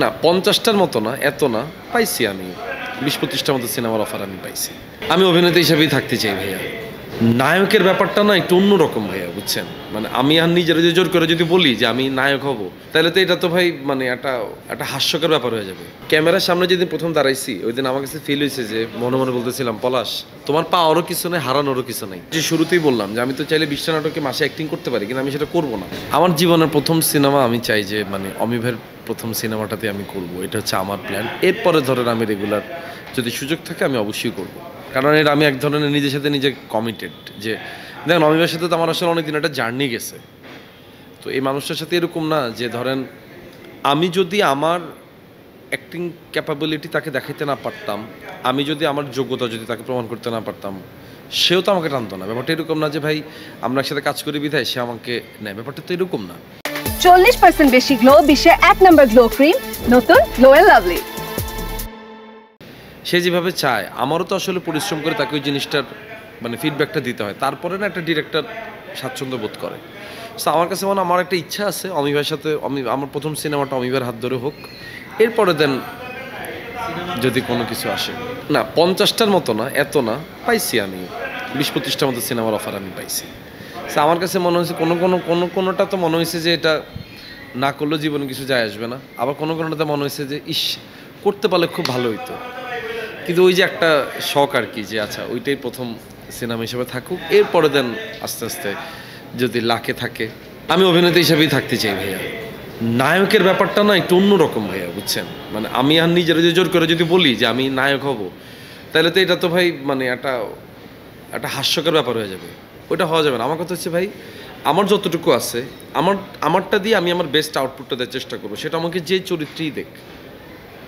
না ৫০টার মতো না, এত না, পাইছি আমি ২০-২৫টার মতো সিনেমার অফার আমি পাইছি। আমি অভিনেতা হিসেবেই থাকতে চাই ভাইয়া। নায়কের ব্যাপারটা না একটু অন্যরকম ভাইয়া, বুঝছেন? মানে আমি আর নিজের যে জোর করে যদি বলি যে আমি নায়ক হব, তাহলে তো এটা তো ভাই মানে একটা হাস্যকর ব্যাপার হয়ে যাবে। ক্যামেরার সামনে যেদিন প্রথম দাঁড়াইছি ওই দিন আমার কাছে ফিল হয়েছে যে মনে মনে বলতেছিলাম, পলাশ তোমার পাওয়ারও কিছু নেই, হারানোরও কিছু নেই। যে শুরুতেই বললাম যে আমি তো চাইলে ২০টা নাটকে মাসে অ্যাক্টিং করতে পারি, কিন্তু আমি সেটা করবো না। আমার জীবনের প্রথম সিনেমা আমি চাই যে মানে অমিভের প্রথম সিনেমাটাতে আমি করব, এটা হচ্ছে আমার প্ল্যান। এরপরে ধরেন আমি রেগুলার যদি সুযোগ থাকে আমি অবশ্যই করব, কারণ এটা আমি এক ধরনের নিজের সাথে নিজে কমিটেড। যে দেখেন অমিবের সাথে তো আমার আসলে অনেকদিন একটা জার্নি গেছে, তো এই মানুষটার সাথে এরকম না যে ধরেন আমি যদি আমার অ্যাক্টিং ক্যাপাবিলিটি তাকে দেখাইতে না পারতাম, আমি যদি আমার যোগ্যতা যদি তাকে প্রমাণ করতে না পারতাম, সেও তো আমাকে টানতো না। ব্যাপারটা এরকম না যে ভাই আমরা একসাথে কাজ করি বিধায় সে আমাকে নেয়, ব্যাপারটা তো এরকম না। 40% বেশি গ্লো, বিশ্বের 1 নম্বর গ্লো ক্রিম, নতুন গ্লো এন্ড লাভলি। সে যেভাবে চায় আমারও তো আসলে পরিশ্রম করে তাকে ওই জিনিসটার মানে ফিডব্যাকটা দিতে হয়, তারপরে না একটা ডিরেক্টর স্বাচ্ছন্দ্য বোধ করে। সো আমার কাছে মনে আমার একটা ইচ্ছা আছে অমিভার সাথে, আমার প্রথম সিনেমাটা অমিভার হাত ধরে হোক, এরপরে দেন যদি কোনো কিছু আসে। না ৫০টার মতো না, এত না, পাইছি আমি ২০-২৫টার মতো সিনেমার অফার আমি পাইছি। সো আমার কাছে মনে হয়েছে কোনোটা তো মনে হয়েছে যে এটা না করলেও জীবনে কিছু যায় আসবে না, আবার কোনোটাতে মনে হয়েছে যে ইস করতে পারলে খুব ভালো হইতো। কিন্তু ওই যে একটা শখ আর কি, যে আচ্ছা ওইটাই প্রথম সিনেমা হিসেবে থাকুক, এরপরে দেন আস্তে আস্তে যদি লাখে থাকে। আমি অভিনেতা হিসেবেই থাকতে চাই ভাইয়া। নায়কের ব্যাপারটা না একটু অন্যরকম ভাইয়া, বুঝছেন? মানে আমি আর নিজের যে জোর করে যদি বলি যে আমি নায়ক হব, তাহলে তো এটা তো ভাই মানে একটা হাস্যকর ব্যাপার হয়ে যাবে। ওইটা হওয়া যাবে না। আমার কথা হচ্ছে ভাই আমার যতটুকু আছে আমারটা দিয়ে আমি আমার বেস্ট আউটপুটটা দেওয়ার চেষ্টা করবো, সেটা আমাকে যে চরিত্রেই দেখ,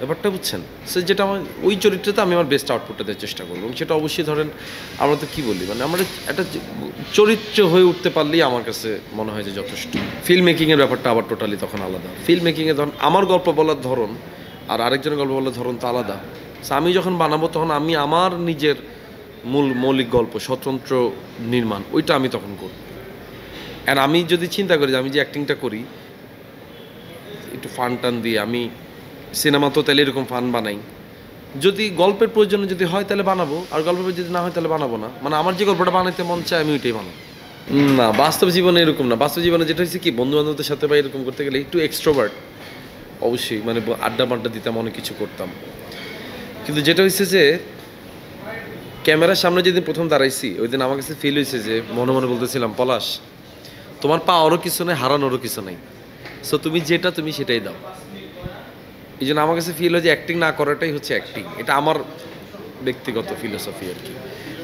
ব্যাপারটা বুঝছেন? সে যেটা আমার ওই চরিত্রতে আমি আমার বেস্ট আউটপুটটা দেওয়ার চেষ্টা করবো, এবং সেটা অবশ্যই ধরেন আমরা তো কী বলি মানে আমরা একটা চরিত্র হয়ে উঠতে পারলেই আমার কাছে মনে হয় যে যথেষ্ট। ফিল্ম মেকিংয়ের ব্যাপারটা আবার টোটালি তখন আলাদা। ফিল্ম মেকিংয়ে ধরুন আমার গল্প বলার ধরন আর আরেকজনের গল্প বলার ধরন তো আলাদা। সো আমি যখন বানাবো তখন আমি আমার নিজের মৌলিক গল্প স্বতন্ত্র নির্মাণ ওইটা আমি তখন করব। আর আমি যদি চিন্তা করি যে আমি যে অ্যাক্টিংটা করি একটু ফান টান দিয়ে, আমি সিনেমা তো তাহলে এরকম ফান বানাই, যদি গল্পের প্রয়োজনে যদি হয় তাহলে বানাবো, আর গল্পের যদি না হয় তাহলে বানাবো না। মানে আমার যে গল্পটা বানাইতে মন চায় আমি ওইটাই বানাবো। না বাস্তব জীবনে এরকম না। বাস্তব জীবনে যেটা হচ্ছে কি বন্ধু বান্ধবদের সাথে বা এরকম করতে গেলে একটু এক্সট্রোভার্ট অবশ্যই, মানে আড্ডা দিতাম, অনেক কিছু করতাম। কিন্তু যেটা হচ্ছে যে ক্যামেরার সামনে যেদিন প্রথম দাঁড়াইছি ওই দিন আমার কাছে ফিল হয়েছে যে মনে মনে বলতেছিলাম, পলাশ তোমার পাওয়ারও কিছু নেই, হারানোরও কিছু নেই। সো তুমি যেটা তুমি সেটাই দাও। এই জন্য আমার কাছে ফিল হয় যে অ্যাক্টিং না করাটাই হচ্ছে অ্যাক্টিং। এটা আমার ব্যক্তিগত ফিলোসফি আর কি।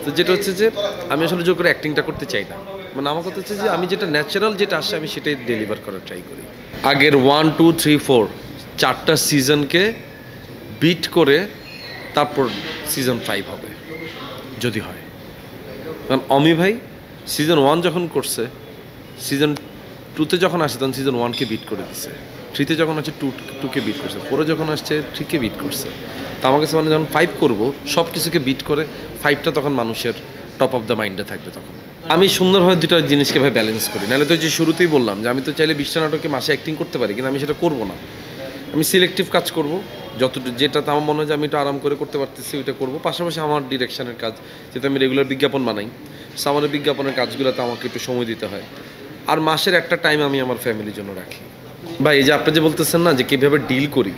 তো যেটা হচ্ছে যে আমি আসলে জোর করে অ্যাক্টিংটা করতে চাই না। মানে আমার কথা হচ্ছে যে আমি যেটা ন্যাচারাল যেটা আসে আমি সেটাই ডেলিভার করার ট্রাই করি। আগের 1, 2, 3, 4 4টা সিজনকে বিট করে তারপর সিজন 5 হবে যদি হয়। কারণ অমি ভাই সিজন 1 যখন করছে, সিজন 2তে যখন আসে তখন সিজন 1কে বিট করে দিছে, 3তে যখন আসছে 2কে বিট করছে, 4এ যখন আসছে 3কে বিট করছে। তো আমার কাছে মানে যখন 5 করবো সব কিছুকে বিট করে 5টা তখন মানুষের টপ অফ দ্য মাইন্ডে থাকবে। তখন আমি সুন্দরভাবে দুটো জিনিসকে ভাই ব্যালেন্স করি। নাহলে তো যে শুরুতেই বললাম যে আমি তো চাইলে ২০টা নাটকে মাসে অ্যাক্টিং করতে পারি, কিন্তু আমি সেটা করবো না। আমি সিলেক্টিভ কাজ করব, যেটাতে আমার মনে হয় যে আমি একটু আরাম করে করতে পারতেছি ওইটা করবো। পাশাপাশি আমার ডিরেকশনের কাজ, যেটা আমি রেগুলার বিজ্ঞাপন বানাই, সো আমার বিজ্ঞাপনের কাজগুলোতে আমাকে একটু সময় দিতে হয়। আর মাসের একটা টাইম আমি আমার ফ্যামিলির জন্য রাখি। ভাই এই যে আপনি যে বলতেছেন না যে কীভাবে ডিল করি,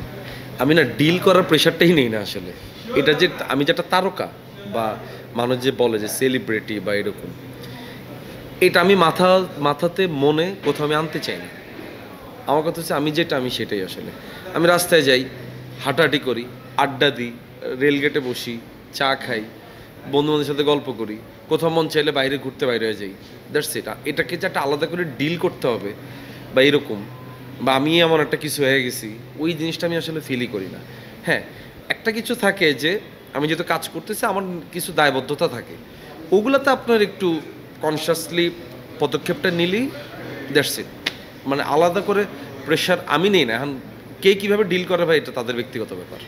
আমি না ডিল করার প্রেশারটাই নেই না আসলে। এটা যে আমি যেটা তারকা বা মানুষ যে বলে যে সেলিব্রিটি বা এরকম, এটা আমি মাথাতে মনে কোথাও আমি আনতে চাই না। আমার কথা হচ্ছে আমি যেটা আমি সেটাই আসলে। আমি রাস্তায় যাই, হাঁটাহাঁটি করি, আড্ডা দিই, রেলগেটে বসি, চা খাই, বন্ধুবান্ধবের সাথে গল্প করি, কোথাও মন চাইলে বাইরে ঘুরতে বাইরে যাই, দ্যাটস ইট। এটাকে যে একটা আলাদা করে ডিল করতে হবে বা এরকম বা আমি এমন একটা কিছু হয়ে গেছি, ওই জিনিসটা আমি আসলে ফিলই করি না। হ্যাঁ, একটা কিছু থাকে যে আমি যেহেতু কাজ করতেছি আমার কিছু দায়বদ্ধতা থাকে, ওগুলোতে আপনার একটু কনসিয়াসলি পদক্ষেপটা নিলেই দ্যাটস ইট। মানে আলাদা করে প্রেশার আমি নেই না। এখন কে কীভাবে ডিল করে ভাই এটা তাদের ব্যক্তিগত ব্যাপার।